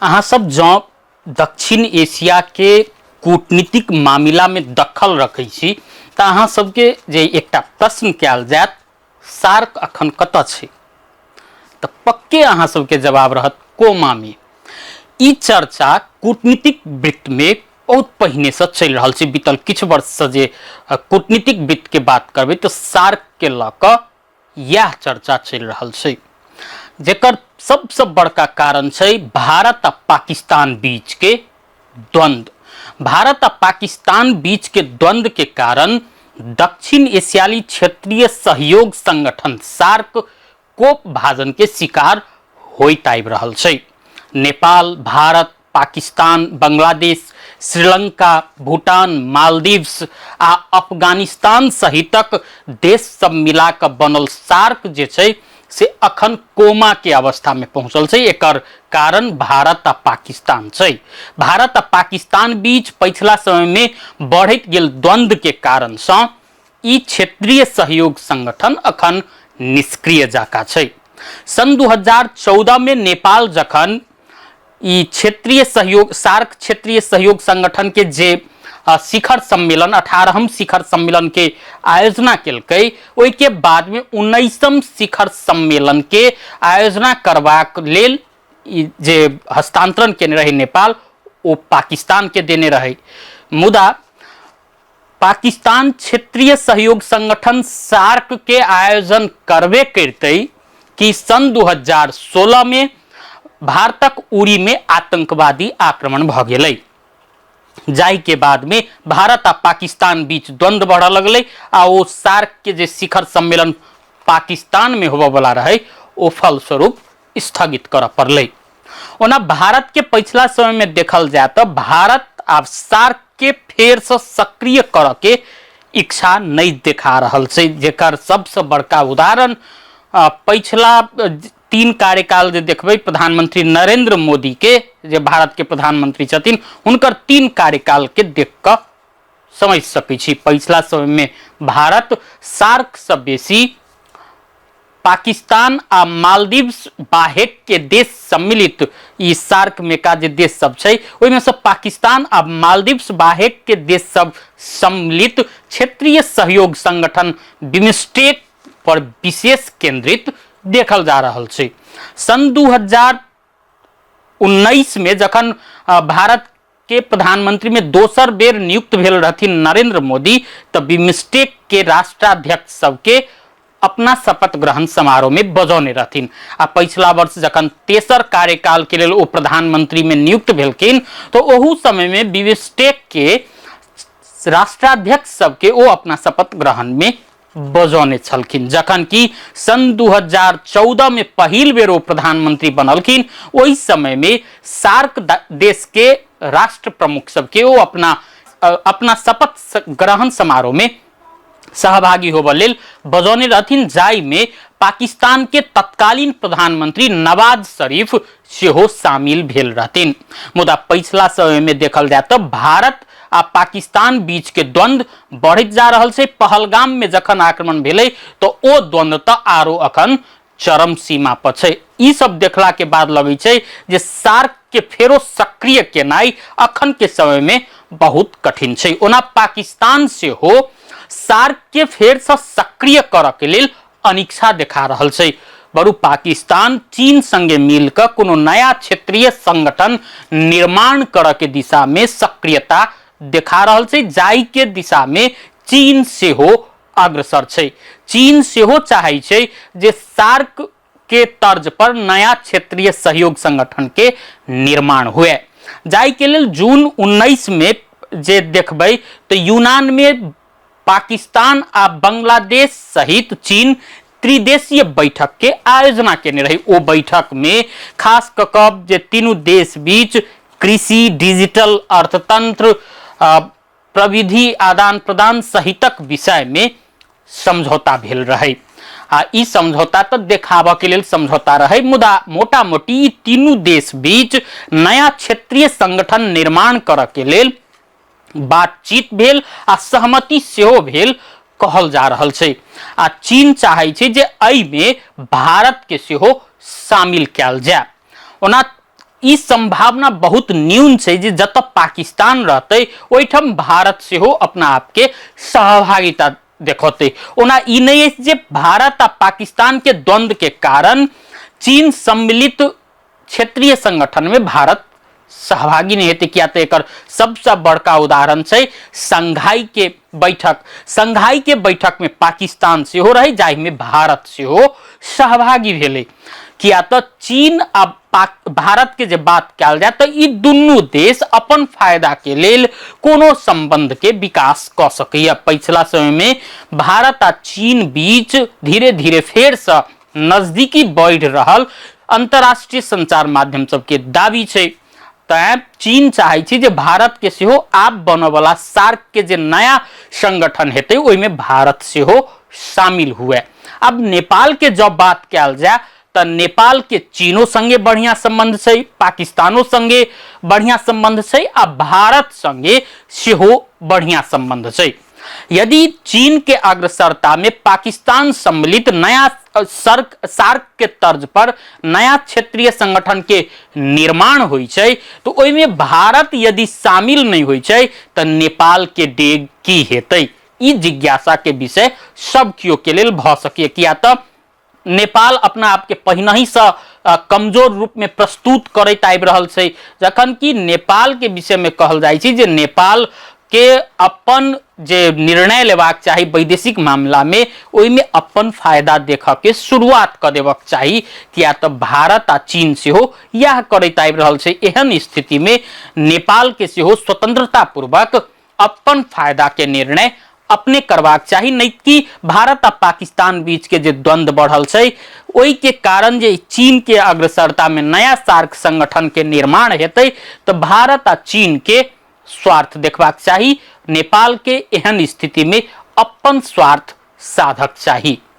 अहाँ सब जँ दक्षिण एशिया के कूटनीतिक मामला में दखल रखै छी तऽ अहाँ सबके जे एकटा प्रश्न कयल जायत, सार्क अखन कतऽ छै, तऽ पक्के अहाँ सबके जवाब रहत कोमा में। ई चर्चा कूटनीतिक वृत्त में बहुत पहिने से चलि रहल छै। बीतल किछु वर्ष से जे कूटनीतिक वृत्त के बात करबै तऽ सार्क के लऽ कऽ यह चर्चा चलि रहल छै, जेकर सबसे बड़का कारण छै भारत आ पाकिस्तान बीच के द्वंद्व। भारत आ पाकिस्तान बीच के द्वंद्व के कारण दक्षिण एशियाई क्षेत्रीय सहयोग संगठन सार्क कोप भाजन के शिकार होइत आबि रहल छै। नेपाल, भारत, पाकिस्तान, बांग्लादेश, श्रीलंका, भूटान, मालदीव्स आ अफगानिस्तान सहितक देश सब मिला कऽ बनल सार्क जे छै से अखन कोमा के अवस्था में पहुंचल छै। एकर कारण भारत आ पाकिस्तान छै। भारत आ पाकिस्तान बीच पिछला समय में बढ़ैत गेल द्वंद्व के कारण से ई क्षेत्रीय सहयोग संगठन अखन निष्क्रिय जकाँ छै। सन 2014 में नेपाल जखन ई क्षेत्रीय सहयोग सार्क क्षेत्रीय सहयोग संगठन के जे शिखर सम्मेलन 18वें शिखर सम्मेलन के आयोजना केलकै, ओहि के बाद में 19वें शिखर सम्मेलन के आयोजना करबाक लेल जे हस्तांतरण केने रहे नेपाल, ओ पाकिस्तान के देने रहे। मुदा पाकिस्तान क्षेत्रीय सहयोग संगठन सार्क के आयोजन करबे करते कि सन 2016 में भारतक उड़ी में आतंकवादी आक्रमण भ गेलै, जाहि के बाद में भारत आ पाकिस्तान बीच द्वंद्व बढ़ लगलै आ ओ सार्क के जे शिखर सम्मेलन पाकिस्तान में होबे वाला रहे ओ फलस्वरूप स्थगित करऽ पड़लै। ओना भारत के पिछला समय में देखल जाए तो भारत अब सार्क के फेर से सक्रिय करऽ के इच्छा नहीं देखा रहल छै, जेकर सबसे बड़का उदाहरण पिछला 3 कार्यकाल जे देखबै प्रधानमंत्री नरेंद्र मोदी के, जे भारत के प्रधानमंत्री छथिन, हुनकर 3 कार्यकाल के देख कऽ समझ सकै छी। पिछला समय में भारत सार्क से बेसी पाकिस्तान आ मालदीव्स बाहेक के देश सम्मिलित ई सार्क में का जे देश सब छै, ओहि में से पाकिस्तान आ मालदीव्स बाहेक के देश सब सम्मिलित क्षेत्रीय सहयोग संगठन बिमस्टेक पर विशेष केंद्रित देखल जा रहल छै। सन 2019 में जखन भारत के प्रधानमंत्री में दोसर बेर नियुक्त भेल रहथिन नरेंद्र मोदी, तो बिमस्टेक के राष्ट्राध्यक्ष सबके अपना शपथ ग्रहण समारोह में बजौने रहथिन। आ पिछला वर्ष जखन तेसर कार्यकाल के लेल ओ प्रधानमंत्री में नियुक्त भेलखिन, तो ओहू समय में बिमस्टेक के राष्ट्राध्यक्ष सबके ओ अपना शपथ ग्रहण में बजौने छलखिन। जखन कि सन 2014 में पहिल बेर ओ प्रधानमंत्री बनलखिन, ओहि समय में सार्क देश के राष्ट्र प्रमुख सबके ओ अपना शपथ ग्रहण समारोह में सहभागी होबे लेल बजौने रहथिन, जाहि में पाकिस्तान के तत्कालीन प्रधानमंत्री नवाज शरीफ सेहो शामिल भेल रहथिन। मुदा पिछला समय में देखल जाए तो भारत आ पाकिस्तान बीच के द्वंद्व बढ़त जा रहल छै। पहलगाम में जखन आक्रमण भेलै तो ओ द्वंद्व तो आरो अखन चरम सीमा पर छै। ई सब देखला के बाद लगे छै जे सार्क के फेरो सक्रिय केनाई अखन के समय में बहुत कठिन छै। ओना पाकिस्तान से हो सार्क के फेर से सक्रिय करऽ के लेल अनिच्छा देखा रहल छै। बरु पाकिस्तान चीन संगे मिलकर कोनो नया क्षेत्रीय संगठन निर्माण करऽ के दिशा में सक्रियता देखा रहल छै, जाहि के दिशा में चीन से हो अग्रसर छै। चीन से हो चाहे छै जे सार्क के तर्ज पर नया क्षेत्रीय सहयोग संगठन के निर्माण हुए, जाहि के लेल जून 19 में जे देखबै तो यूनान में पाकिस्तान आ बांग्लादेश सहित चीन त्रिदेशीय बैठक के आयोजना केने रही। ओ बैठक में खास कऽ कऽ जे तीनू देश बीच कृषि, डिजिटल अर्थतंत्र, प्रविधि आदान प्रदान सहितक विषय में समझौता भेल रहे। आ ई समझौता तो देखाबऽ के लेल समझौता रहे, मुदा मोटा मोटी तीनू देश बीच नया क्षेत्रीय संगठन निर्माण करऽ के लेल बातचीत भेल आ सहमति सेहो भेल कहल जा रहल छै। आ चीन चाहे छै जे एहि में भारत के सेहो शामिल कयल जाय। ओना ई संभावना बहुत न्यून है जे जत पाकिस्तान रहते ओइठम भारत से हो अपना आप के सहभागिता देखते। ओना ई नहीं है जे भारत आ पाकिस्तान के द्वंद्व के कारण चीन सम्मिलित क्षेत्रीय संगठन में भारत सहभागी नहीं हेतु किया तो एक सबसे बड़का उदाहरण है संघाई के बैठक। संघाई के बैठक में पाकिस्तान से हो रहे जाहि में भारत से हो सहभागी भेले। किया तो चीन आ भारत के जब बात कल जाए तो ये दुनू देश अपन फायदा के लेल कोनो संबंध के विकास क सके। पिछला समय में भारत आ चीन बीच धीरे धीरे फेर से नजदीकी बढ़ रहल अंतरराष्ट्रीय संचार माध्यम सबके दावी है। तैं चीन चाहे जे भारत के सेहो आप बने वाला सार्क के जे नया संगठन हेते ओहि में भारत सेहो शामिल हुए। अब नेपाल के जब बात कल जाए तो नेपाल के चीनो संगे बढ़िया संबंध है, पाकिस्तानो संगे बढ़िया संबंध है आ भारत संगे सेहो बढ़िया संबंध है। यदि चीन के अग्रसरता में पाकिस्तान सम्मिलित नया सार्क के तर्ज पर नया क्षेत्रीय संगठन के निर्माण होई छै तो ओहि में भारत यदि शामिल नहीं होई छै तो नेपाल के डेग की हेतै, ई जिज्ञासा के विषय सब कियो के लेल भ सके। किया तो नेपाल अपना आप के पहिनही से कमजोर रूप में प्रस्तुत करैत आबि रहल छै, जखन कि नेपाल के विषय में कहल जाइ छै जे नेपाल के अपन जे निर्णय लेबाक चाही वैदेशिक मामला में ओहि में अपन फायदा देखा के शुरुआत कर देबाक चाही। किया तो भारत आ चीन से हो यह करैत आबि रहल छै। एहन स्थिति में नेपाल के सेहो स्वतंत्रता पूर्वक अपन फायदा के निर्णय अपने करवाक चाही, नहीं कि भारत आ पाकिस्तान बीच के जे द्वंद्व बढ़ल छै ओहि के कारण जे चीन के अग्रसरता में नया सार्क संगठन के निर्माण हेतै तो भारत आ चीन के स्वार्थ देखबाक चाही। नेपाल के एहन स्थिति में अपन स्वार्थ साधक चाही।